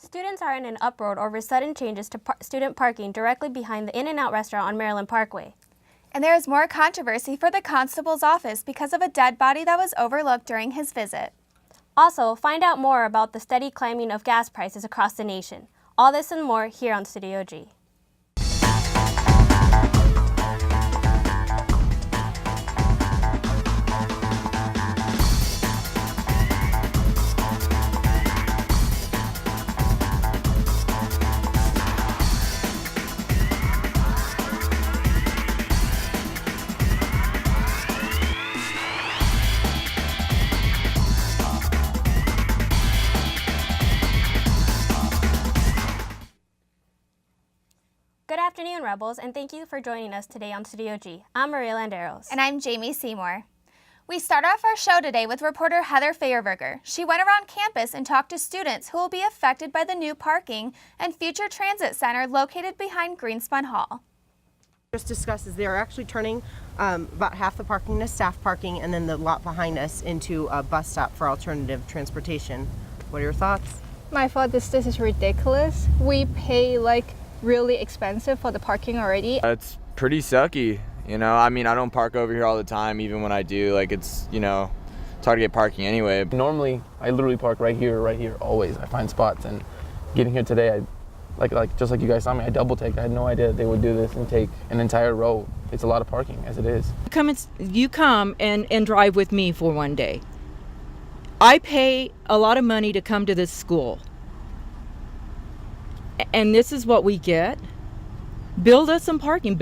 Students are in an uproar over sudden changes to student parking directly behind the In-N-Out restaurant on Maryland Parkway. And there is more controversy for the constable's office because of a dead body that was overlooked during his visit. Also, find out more about the steady climbing of gas prices across the nation. All this and more here on Studio G. Good afternoon, Rebels, and thank you for joining us today on Studio G. I'm Maria Landeros. And I'm Jamie Seymour. We start off our show today with reporter Heather Feyerberger. She went around campus and talked to students who will be affected by the new parking and future transit center located behind Greenspun Hall. Just discussed is they're actually turning about half the parking to staff parking and then the lot behind us into a bus stop for alternative transportation. What are your thoughts? My thought is this is ridiculous. We pay really expensive for the parking already. It's pretty sucky, you know. I mean, I don't park over here all the time. Even when I do, it's it's hard to get parking anyway. Normally, I literally park right here, always. I find spots, and getting here today, just like you guys saw me, I double take. I had no idea they would do this and take an entire row. It's a lot of parking as it is. You come and drive with me for one day. I pay a lot of money to come to this school. And this is what we get. Build us some parking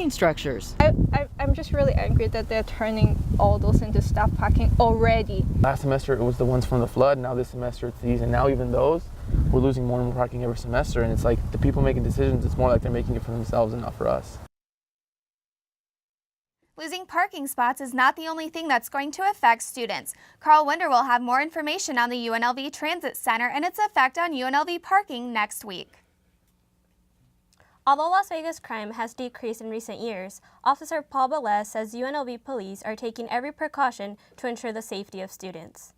structures. I'm just really angry that they're turning all those into staff parking already. Last semester it was the ones from the flood. Now this semester it's these, and now even those, we're losing more and more parking every semester. And it's like the people making decisions, it's more like they're making it for themselves and not for us. Losing parking spots is not the only thing that's going to affect students. Carl Winder will have more information on the UNLV Transit Center and its effect on UNLV parking next week. Although Las Vegas crime has decreased in recent years, Officer Paul Velez says UNLV police are taking every precaution to ensure the safety of students.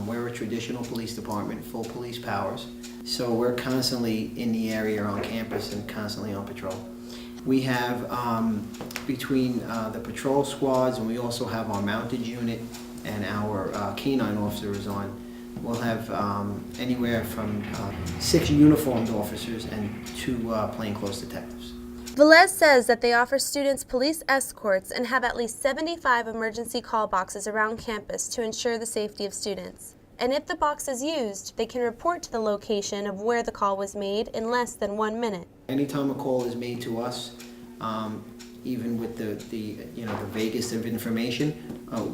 We're a traditional police department, full police powers, so we're constantly in the area on campus and constantly on patrol. We have, between the patrol squads, and we also have our mounted unit and our canine officers on, we'll have anywhere from 6 uniformed officers and 2 plainclothes detectives. Velez says that they offer students police escorts and have at least 75 emergency call boxes around campus to ensure the safety of students. And if the box is used, they can report to the location of where the call was made in less than 1 minute. Anytime a call is made to us, even with the vaguest of information,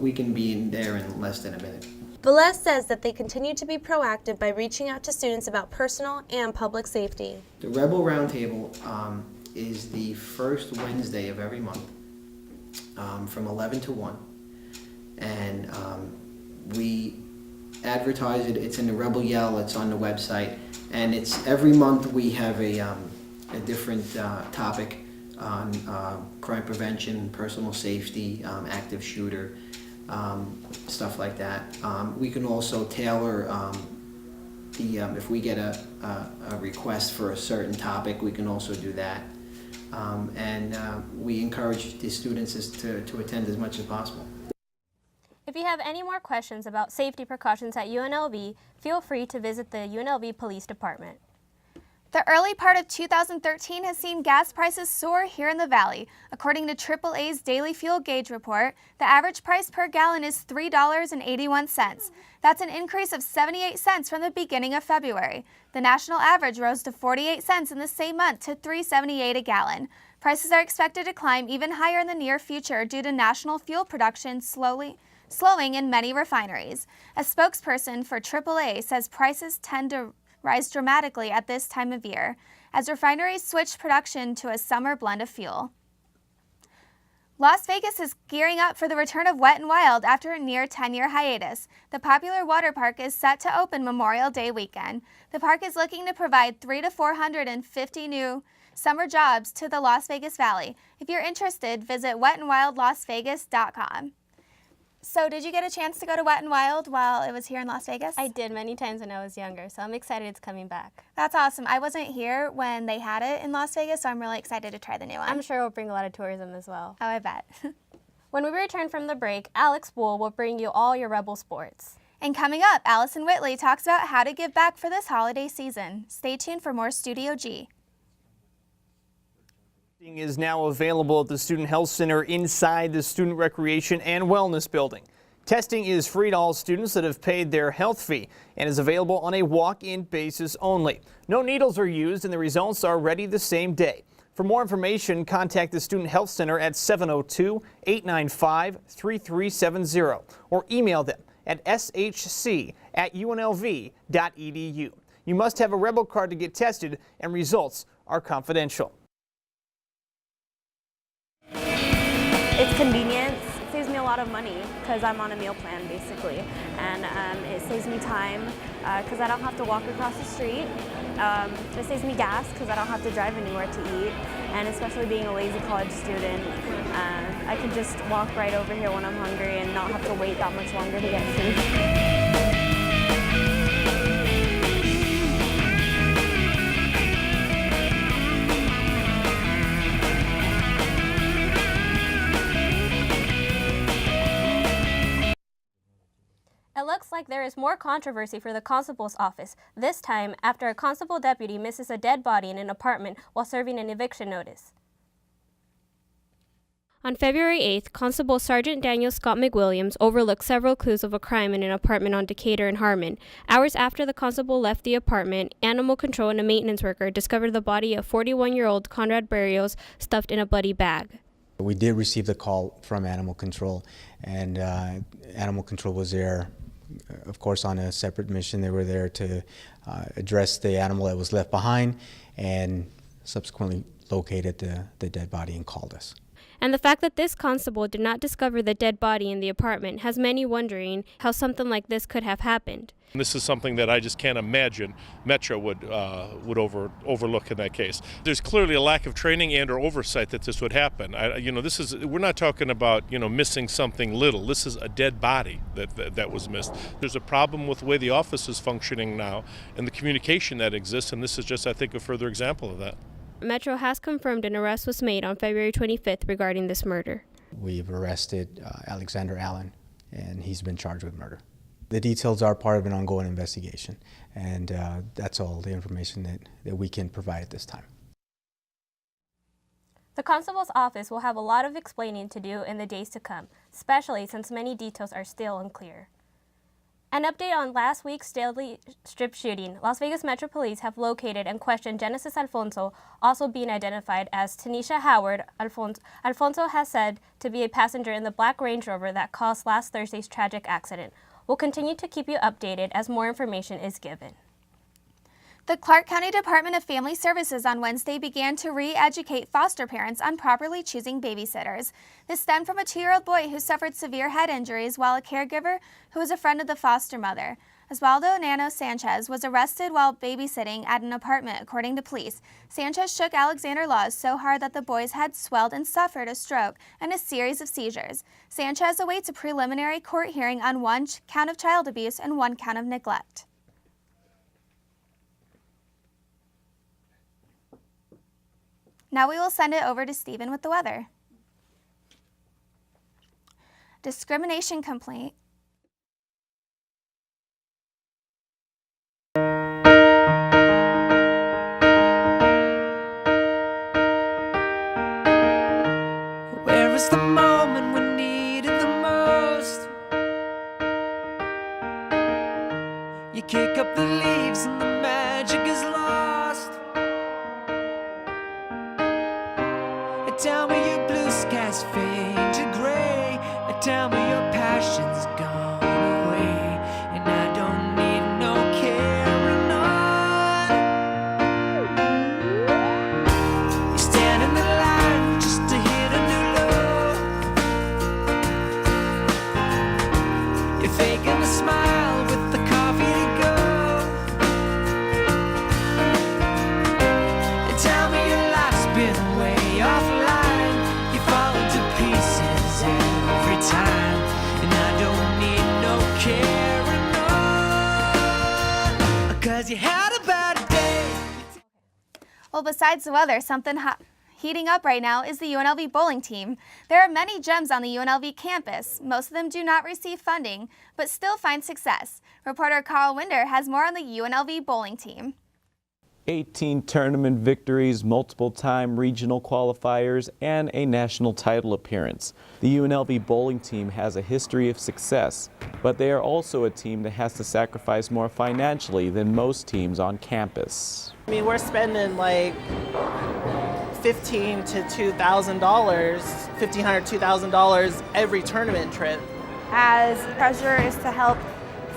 we can be in there in less than a minute. Velez says that they continue to be proactive by reaching out to students about personal and public safety. The Rebel Roundtable is the first Wednesday of every month from 11 to 1. And we advertise it. It's in the Rebel Yell, it's on the website. And it's every month we have a different topic on crime prevention, personal safety, active shooter, stuff like that. We can also tailor if we get a request for a certain topic, we can also do that. We encourage the students to attend as much as possible. If you have any more questions about safety precautions at UNLV, feel free to visit the UNLV Police Department. The early part of 2013 has seen gas prices soar here in the Valley. According to AAA's daily fuel gauge report, the average price per gallon is $3.81. That's an increase of 78 cents from the beginning of February. The national average rose to 48 cents in the same month to $3.78 a gallon. Prices are expected to climb even higher in the near future due to national fuel production slowing in many refineries. A spokesperson for AAA says prices tend to rise dramatically at this time of year as refineries switch production to a summer blend of fuel. Las Vegas is gearing up for the return of Wet n Wild after a near 10-year hiatus. The popular water park is set to open Memorial Day weekend. The park is looking to provide 300 to 450 new summer jobs to the Las Vegas Valley. If you're interested, visit wetandwildlasvegas.com. So did you get a chance to go to Wet n Wild while it was here in Las Vegas? I did many times when I was younger, so I'm excited it's coming back. That's awesome. I wasn't here when they had it in Las Vegas, so I'm really excited to try the new one. I'm sure it'll bring a lot of tourism as well. Oh, I bet. When we return from the break, Alex Bull will bring you all your Rebel sports. And coming up, Allison Whitley talks about how to give back for this holiday season. Stay tuned for more Studio G. Is now available at the Student Health Center inside the Student Recreation and Wellness Building. Testing is free to all students that have paid their health fee and is available on a walk-in basis only. No needles are used and the results are ready the same day. For more information, contact the Student Health Center at 702-895-3370 or email them at shc@unlv.edu. You must have a Rebel card to get tested and results are confidential. It's convenience. It saves me a lot of money because I'm on a meal plan basically, and it saves me time because I don't have to walk across the street. It saves me gas because I don't have to drive anywhere to eat, and especially being a lazy college student, I can just walk right over here when I'm hungry and not have to wait that much longer to get food. It looks like there is more controversy for the constable's office, this time after a constable deputy misses a dead body in an apartment while serving an eviction notice. On February 8th, Constable Sergeant Daniel Scott McWilliams overlooked several clues of a crime in an apartment on Decatur and Harmon. Hours after the constable left the apartment, animal control and a maintenance worker discovered the body of 41-year-old Conrad Barrios stuffed in a bloody bag. We did receive the call from animal control, and animal control was there, of course, on a separate mission. They were there to address the animal that was left behind and subsequently located the dead body and called us. And the fact that this constable did not discover the dead body in the apartment has many wondering how something like this could have happened. This is something that I just can't imagine Metro would overlook in that case. There's clearly a lack of training and or oversight that this would happen. We're not talking about missing something little. This is a dead body that was missed. There's a problem with the way the office is functioning now and the communication that exists, and this is just, I think, a further example of that. Metro has confirmed an arrest was made on February 25th regarding this murder. We've arrested Alexander Allen, and he's been charged with murder. The details are part of an ongoing investigation, and that's all the information that we can provide at this time. The constable's office will have a lot of explaining to do in the days to come, especially since many details are still unclear. An update on last week's deadly strip shooting. Las Vegas Metro Police have located and questioned Genesis Alfonso, also being identified as Tanisha Howard. Alfonso has said to be a passenger in the black Range Rover that caused last Thursday's tragic accident. We'll continue to keep you updated as more information is given. The Clark County Department of Family Services on Wednesday began to re-educate foster parents on properly choosing babysitters. This stemmed from a 2-year-old boy who suffered severe head injuries while a caregiver who was a friend of the foster mother. Osvaldo Nano Sanchez was arrested while babysitting at an apartment, according to police. Sanchez shook Alexander Laws so hard that the boy's head swelled and suffered a stroke and a series of seizures. Sanchez awaits a preliminary court hearing on 1 count of child abuse and 1 count of neglect. Now we will send it over to Stephen with the weather. Discrimination complaint. Where is the moment we needed the most? You kick up the leaves and the magic is lost. Tell me your blue skies fade to gray. Tell me your passion's gone away, and I don't need no carrying on. You stand in the line just to hit a new low. faking a smile with the coffee to go. And tell me your life's been way offline. You fallen to pieces every time, and I don't need no carrying on, 'cause you had a bad day. Well, besides the weather, something heating up right now is the UNLV bowling team. There are many gems on the UNLV campus. Most of them do not receive funding, but still find success. Reporter Carl Winder has more on the UNLV bowling team. 18 tournament victories, multiple-time regional qualifiers, and a national title appearance. The UNLV bowling team has a history of success, but they are also a team that has to sacrifice more financially than most teams on campus. I mean, we're spending like $1,500 to $2,000 every tournament trip. As pressure is to help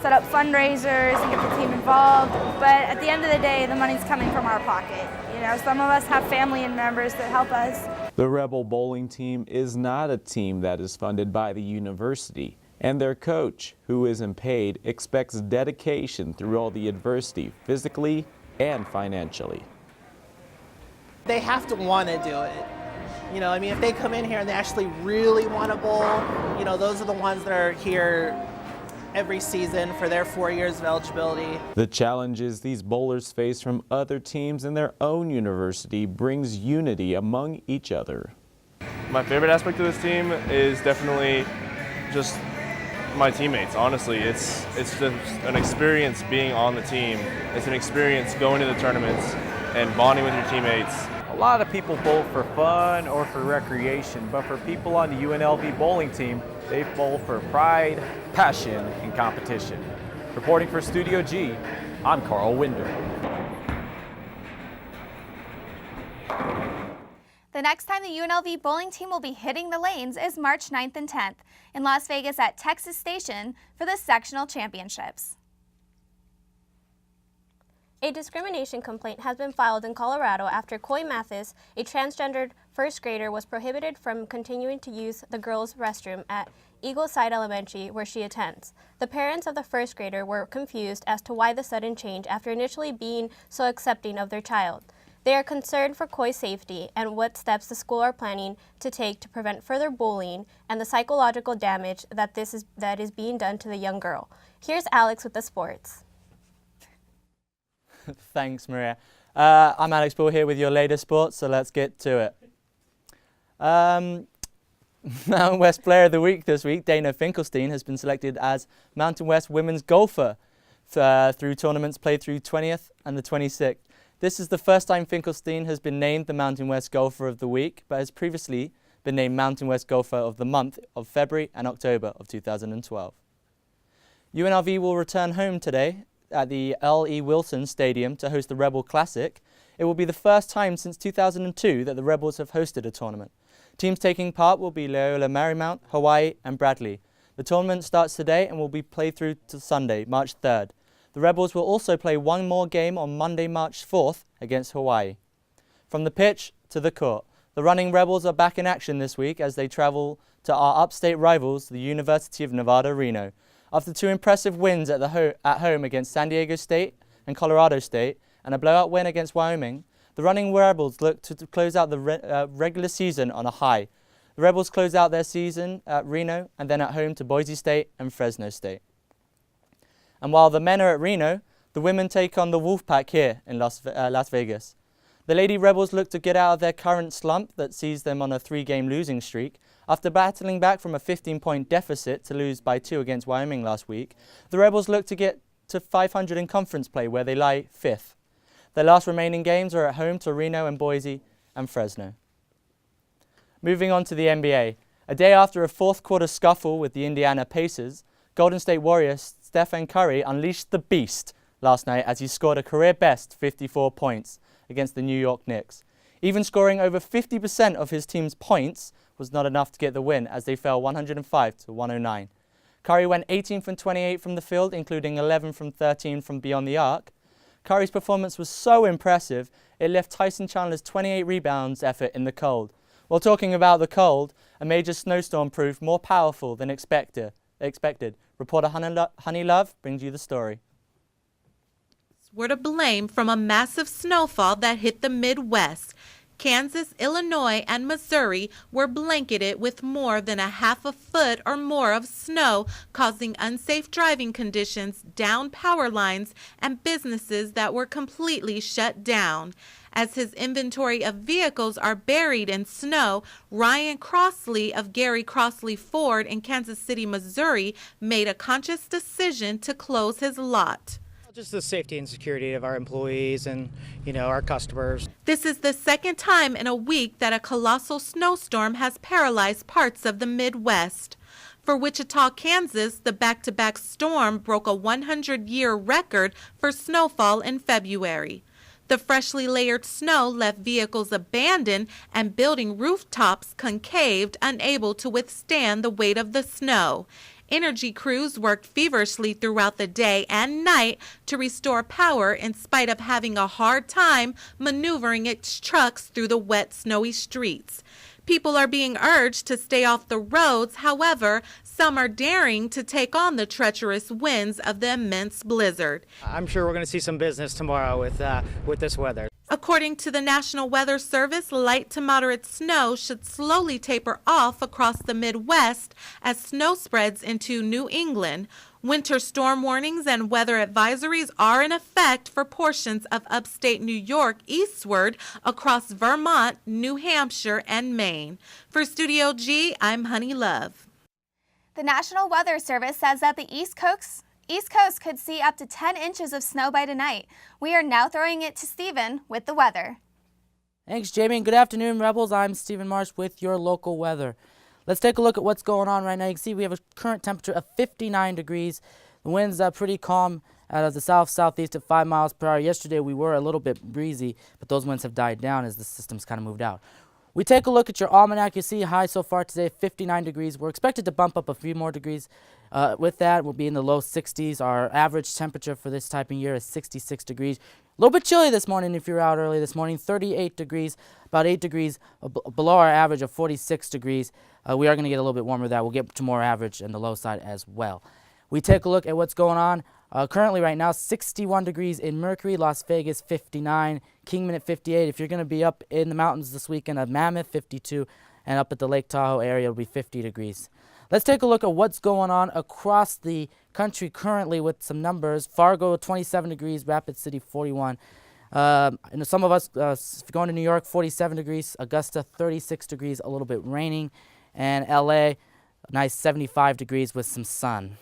set up fundraisers and get the team involved, but at the end of the day, the money's coming from our pocket. You know, some of us have family and members that help us. The Rebel bowling team is not a team that is funded by the university, and their coach, who isn't paid, expects dedication through all the adversity, physically and financially. They have to want to do it. You know, I mean, if they come in here and they actually really want to bowl, you know, those are the ones that are here every season for their 4 years of eligibility. The challenges these bowlers face from other teams in their own university brings unity among each other. My favorite aspect of this team is definitely just my teammates. Honestly, it's just an experience being on the team. It's an experience going to the tournaments and bonding with your teammates. A lot of people bowl for fun or for recreation, but for people on the UNLV bowling team, they bowl for pride, passion, and competition. Reporting for Studio G, I'm Carl Winder. The next time the UNLV bowling team will be hitting the lanes is March 9th and 10th in Las Vegas at Texas Station for the sectional championships. A discrimination complaint has been filed in Colorado after Coy Mathis, a transgendered first grader, was prohibited from continuing to use the girls' restroom at Eagle Side Elementary, where she attends. The parents of the first grader were confused as to why the sudden change after initially being so accepting of their child. They are concerned for Coy's safety and what steps the school are planning to take to prevent further bullying and the psychological damage that is being done to the young girl. Here's Alex with the sports. Thanks, Maria. I'm Alex Bull here with your latest sports, so let's get to it. Mountain West Player of the Week this week, Dana Finkelstein, has been selected as Mountain West Women's Golfer through tournaments played through 20th and the 26th. This is the first time Finkelstein has been named the Mountain West Golfer of the Week, but has previously been named Mountain West Golfer of the Month of February and October of 2012. UNLV will return home today at the L.E. Wilson Stadium to host the Rebel Classic. It will be the first time since 2002 that the Rebels have hosted a tournament. Teams taking part will be Loyola Marymount, Hawaii and Bradley. The tournament starts today and will be played through to Sunday, March 3rd. The Rebels will also play one more game on Monday, March 4th against Hawaii. From the pitch to the court, the running Rebels are back in action this week as they travel to our upstate rivals, the University of Nevada, Reno. After two impressive wins at home against San Diego State and Colorado State and a blowout win against Wyoming, the running Rebels look to close out the regular season on a high. The Rebels close out their season at Reno and then at home to Boise State and Fresno State. And while the men are at Reno, the women take on the Wolfpack here in Las Vegas. The Lady Rebels look to get out of their current slump that sees them on a 3-game losing streak. After battling back from a 15-point deficit to lose by 2 against Wyoming last week, the Rebels look to get to 500 in conference play, where they lie 5th. Their last remaining games are at home to Reno and Boise and Fresno. Moving on to the NBA. A day after a fourth-quarter scuffle with the Indiana Pacers, Golden State Warriors Stephen Curry unleashed the beast last night as he scored a career-best 54 points against the New York Knicks. Even scoring over 50% of his team's points was not enough to get the win as they fell 105 to 109. Curry went 18 from 28 from the field, including 11 from 13 from beyond the arc. Curry's performance was so impressive, it left Tyson Chandler's 28 rebounds effort in the cold. While talking about the cold, a major snowstorm proved more powerful than expected expected. Reporter Honey Love brings you the story. Were to blame from a massive snowfall that hit the Midwest. Kansas, Illinois, and Missouri were blanketed with more than a half a foot or more of snow, causing unsafe driving conditions, down power lines, and businesses that were completely shut down. As his inventory of vehicles are buried in snow, Ryan Crossley of Gary Crossley Ford in Kansas City, Missouri, made a conscious decision to close his lot. Just the safety and security of our employees and, our customers. This is the second time in a week that a colossal snowstorm has paralyzed parts of the Midwest. For Wichita, Kansas, the back-to-back storm broke a 100-year record for snowfall in February. The freshly layered snow left vehicles abandoned and building rooftops concaved, unable to withstand the weight of the snow. Energy crews worked feverishly throughout the day and night to restore power in spite of having a hard time maneuvering its trucks through the wet, snowy streets. People are being urged to stay off the roads. However, some are daring to take on the treacherous winds of the immense blizzard. I'm sure we're going to see some business tomorrow with this weather. According to the National Weather Service, light to moderate snow should slowly taper off across the Midwest as snow spreads into New England. Winter storm warnings and weather advisories are in effect for portions of upstate New York eastward across Vermont, New Hampshire, and Maine. For Studio G, I'm Honey Love. The National Weather Service says that the East Coast could see up to 10 inches of snow by tonight. We are now throwing it to Stephen with the weather. Thanks, Jamie, and good afternoon, Rebels. I'm Stephen Marsh with your local weather. Let's take a look at what's going on right now. You can see we have a current temperature of 59 degrees. The wind's pretty calm out of the south-southeast at 5 miles per hour. Yesterday we were a little bit breezy, but those winds have died down as the system's kind of moved out. We take a look at your almanac. You see high so far today, 59 degrees. We're expected to bump up a few more degrees. With that, we'll be in the low 60s. Our average temperature for this type of year is 66 degrees. A little bit chilly this morning if you're out early this morning, 38 degrees, about 8 degrees below our average of 46 degrees. We are going to get a little bit warmer with that. We'll get to more average in the low side as well. We take a look at what's going on. Currently right now, 61 degrees in Mercury, Las Vegas 59, Kingman at 58. If you're going to be up in the mountains this weekend, Mammoth 52, and up at the Lake Tahoe area, it'll be 50 degrees. Let's take a look at what's going on across the country currently with some numbers. Fargo 27 degrees, Rapid City 41. And some of us, if you're going to New York, 47 degrees, Augusta 36 degrees, a little bit raining, and LA, nice 75 degrees with some sun.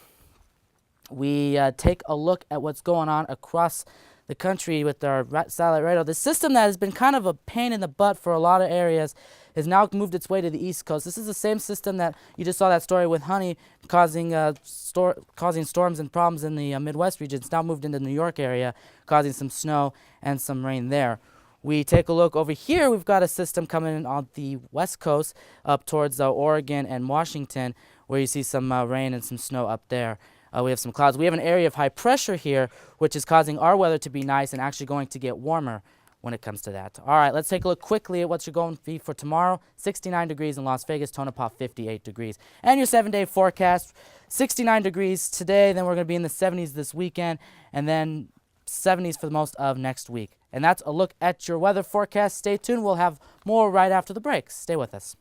We take a look at what's going on across the country with our satellite radar. The system that has been kind of a pain in the butt for a lot of areas has now moved its way to the East Coast. This is the same system that you just saw that story with Honey causing storms and problems in the Midwest region. It's now moved into the New York area, causing some snow and some rain there. We take a look over here. We've got a system coming in on the West Coast up towards Oregon and Washington, where you see some rain and some snow up there. We have some clouds. We have an area of high pressure here, which is causing our weather to be nice and actually going to get warmer when it comes to that. All right, let's take a look quickly at what you're going to be for tomorrow. 69 degrees in Las Vegas, Tonopah 58 degrees. And your 7-day forecast, 69 degrees today, then we're going to be in the 70s this weekend, and then 70s for most of next week. And that's a look at your weather forecast. Stay tuned. We'll have more right after the break. Stay with us.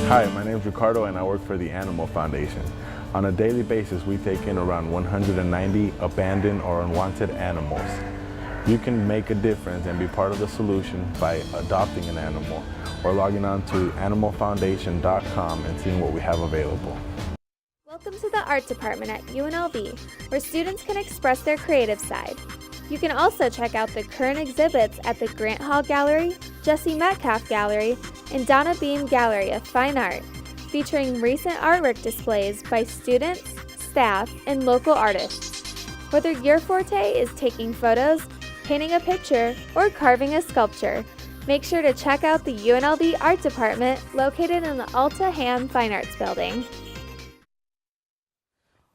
Hi, my name is Ricardo and I work for the Animal Foundation. On a daily basis, we take in around 190 abandoned or unwanted animals. You can make a difference and be part of the solution by adopting an animal or logging on to animalfoundation.com and seeing what we have available. Welcome to the Art Department at UNLV, where students can express their creative side. You can also check out the current exhibits at the Grant Hall Gallery, Jesse Metcalf Gallery, and Donna Beam Gallery of Fine Art, featuring recent artwork displays by students, staff, and local artists. Whether your forte is taking photos, painting a picture, or carving a sculpture, make sure to check out the UNLV Art Department located in the Alta Ham Fine Arts Building.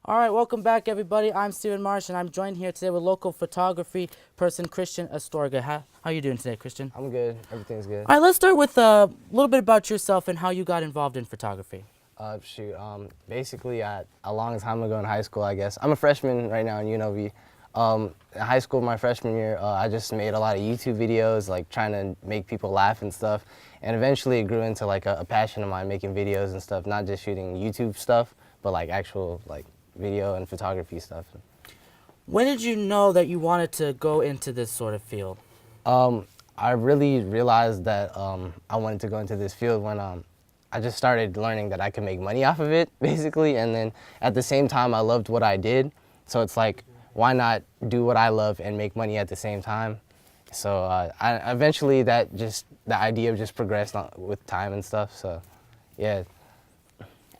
All right, welcome back, everybody. I'm Stephen Marsh, and I'm joined here today with local photography person Christian Astorga. How are you doing today, Christian? I'm good. Everything's good. All right, let's start with a little bit about yourself and how you got involved in photography. Basically, a long time ago in high school, I guess. I'm a freshman right now in UNLV. In high school, my freshman year, I just made a lot of YouTube videos, like trying to make people laugh and stuff. And eventually it grew into like a passion of mine, making videos and stuff, not just shooting YouTube stuff, but like actual like video and photography stuff. When did you know that you wanted to go into this sort of field? I really realized that I wanted to go into this field when I just started learning that I could make money off of it, basically. And then at the same time, I loved what I did. So it's like, why not do what I love and make money at the same time? So eventually the idea just progressed with time and stuff. So yeah.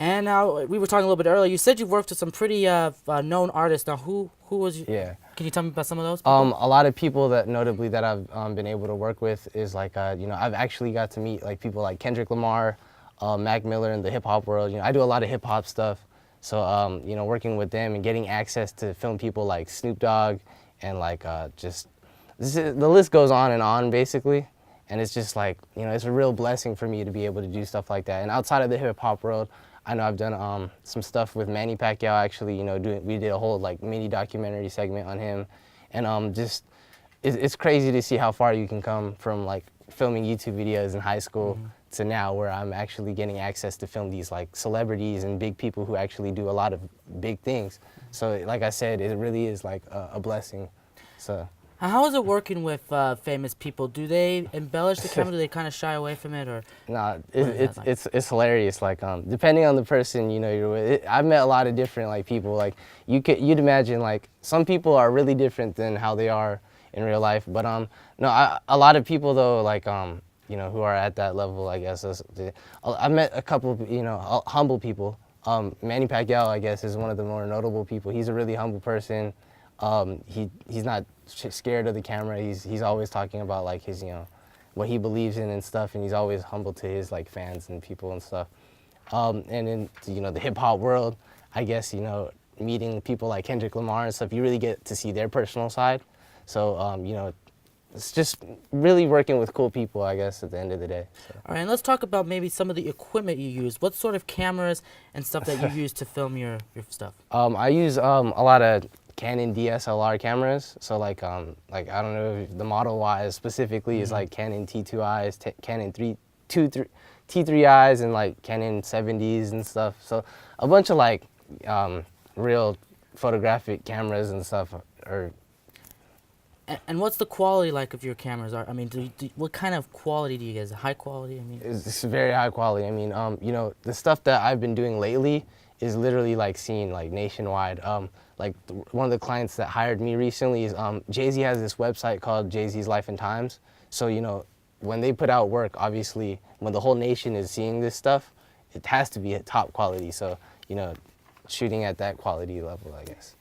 And now, we were talking a little bit earlier, you said you worked with some pretty known artists. Now, who was you? Yeah. Can you tell me about some of those people? A lot of people that notably that I've been able to work with is like, I've actually got to meet like people like Kendrick Lamar, Mac Miller in the hip hop world. I do a lot of hip hop stuff. So, working with them and getting access to film people like Snoop Dogg and like the list goes on basically. And it's just like, it's a real blessing for me to be able to do stuff like that. And outside of the hip hop world, I know I've done some stuff with Manny Pacquiao actually, we did a whole like mini documentary segment on him. And it's crazy to see how far you can come from like filming YouTube videos in high school to now where I'm actually getting access to film these like celebrities and big people who actually do a lot of big things. So like I said, it really is like a blessing. So. How is it working with famous people? Do they embellish the camera? Do they kind of shy away from it, or? Nah, it's hilarious. Like depending on the person you're with. I've met a lot of different like people. Like you'd imagine like some people are really different than how they are in real life. But a lot of people though like who are at that level, I guess. I met a couple of humble people. Manny Pacquiao, I guess, is one of the more notable people. He's a really humble person. He's not scared of the camera. He's always talking about like his what he believes in and stuff, and he's always humble to his like fans and people and stuff. And in the hip hop world, I guess meeting people like Kendrick Lamar and stuff, you really get to see their personal side. So it's just really working with cool people, I guess, at the end of the day. So. All right, and let's talk about maybe some of the equipment you use. What sort of cameras and stuff that you use to film your stuff? I use a lot of Canon DSLR cameras. So like I don't know if the model-wise specifically is like Canon T2Is, Canon T3Is, and like Canon 70s and stuff. So a bunch of like real photographic cameras and stuff are. And what's the quality like of your cameras? I mean, what kind of quality do you get? Is it high quality? I mean, it's very high quality. I mean, the stuff that I've been doing lately is literally like seen like nationwide. Like one of the clients that hired me recently is Jay-Z has this website called Jay-Z's Life and Times. So when they put out work, obviously when the whole nation is seeing this stuff, it has to be at top quality. So shooting at that quality level, I guess.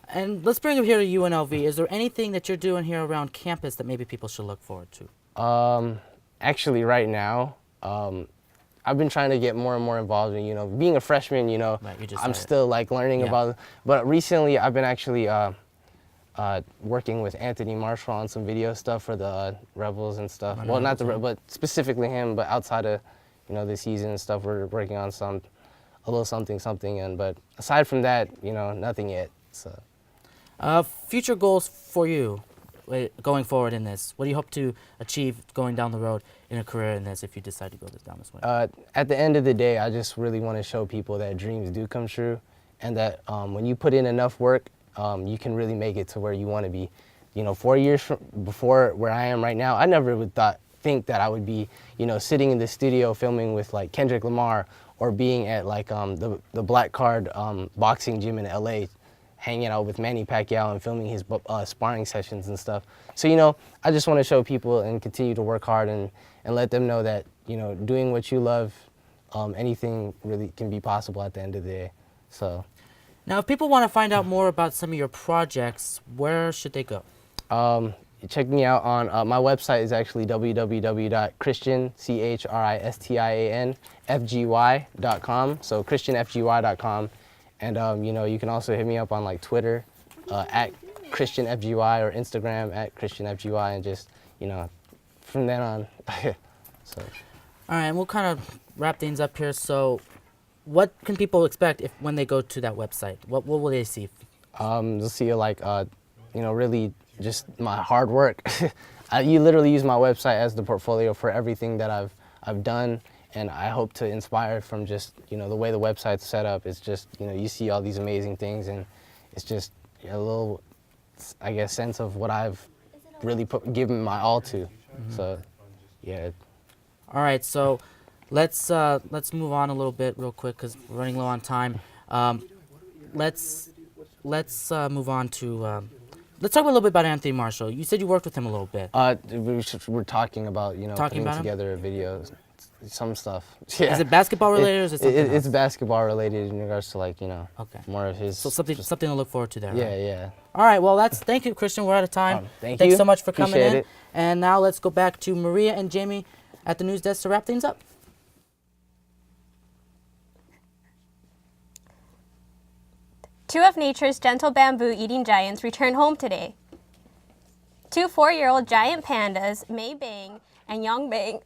And let's bring it here to UNLV. Is there anything that you're doing here around campus that maybe people should look forward to? Actually, right now, I've been trying to get more and more involved in, being a freshman, I'm still like learning about, but recently I've been actually working with Anthony Marshall on some video stuff for the Rebels and stuff. Well, not but specifically him, but outside of, the season and stuff, we're working on a little something, but aside from that, nothing yet, so. Future goals for you going forward in this? What do you hope to achieve going down the road in a career in this if you decide to go down this way? At the end of the day, I just really want to show people that dreams do come true, and that when you put in enough work, you can really make it to where you want to be. 4 years before where I am right now, I never would think that I would be, sitting in the studio filming with like Kendrick Lamar, or being at like the Black Card boxing gym in LA, hanging out with Manny Pacquiao and filming his sparring sessions and stuff. So, I just want to show people and continue to work hard and let them know that, doing what you love, anything really can be possible at the end of the day. So. Now, if people want to find out more about some of your projects, where should they go? Check me out on, my website is actually www.christianfgyfgy.com, so christianfgy.com. And you know, you can also hit me up on like Twitter at ChristianFGY or Instagram at ChristianFGY, and just, you know, from then on. So. All right, and we'll kind of wrap things up here. So, what can people expect when they go to that website? What will they see? They'll see like you know, really just my hard work. You literally use my website as the portfolio for everything that I've done, and I hope to inspire from just, you know, the way the website's set up. It's just, you know, you see all these amazing things, and it's just a little, I guess, sense of what I've really given my all to. Mm-hmm. So, yeah. All right, so let's move on a little bit real quick because we're running low on time. Let's move on to. Let's talk a little bit about Anthony Marshall. You said you worked with him a little bit. We're talking about, you know, putting together videos, some stuff. Yeah. Is it basketball related or is it something else? It's basketball related in regards to, like, you know, more of his. So something to look forward to there. Yeah, right? yeah. All right, well, thank you, Christian. We're out of time. Thanks you so much for coming Appreciate in. it. And now let's go back to Maria and Jamie at the news desk to wrap things up. Two of nature's gentle bamboo-eating giants returned home today. Two 4-year-old giant pandas, Mei Bang and Yang Bang,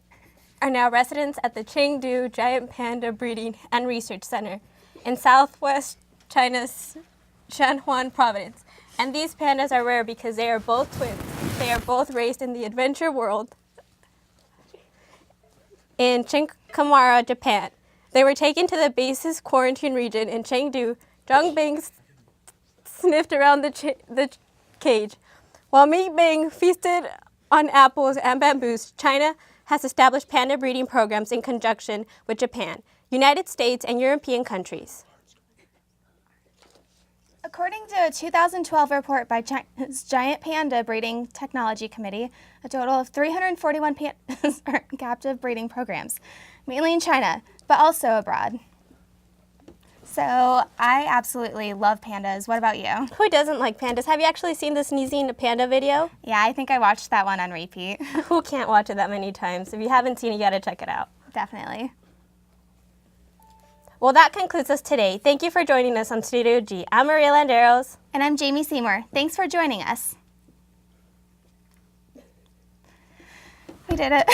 are now residents at the Chengdu Giant Panda Breeding and Research Center in southwest China's Shanhuan province. And these pandas are rare because they are both twins. They are both raised in the adventure world in Chinkamara, Japan. They were taken to the base's quarantine region in Chengdu. Zhang Bing sniffed around the cage. While Mei Bing feasted on apples and bamboos, China has established panda breeding programs in conjunction with Japan, United States, and European countries. According to a 2012 report by China's Giant Panda Breeding Technology Committee, a total of 341 pandas are in captive breeding programs, mainly in China, but also abroad. So I absolutely love pandas. What about you? Who doesn't like pandas? Have you actually seen the sneezing a panda video? Yeah, I think I watched that one on repeat. Who can't watch it that many times? If you haven't seen it, you gotta check it out. Definitely. Well, that concludes us today. Thank you for joining us on Studio G. I'm Maria Landeros. And I'm Jamie Seymour. Thanks for joining us. We did it.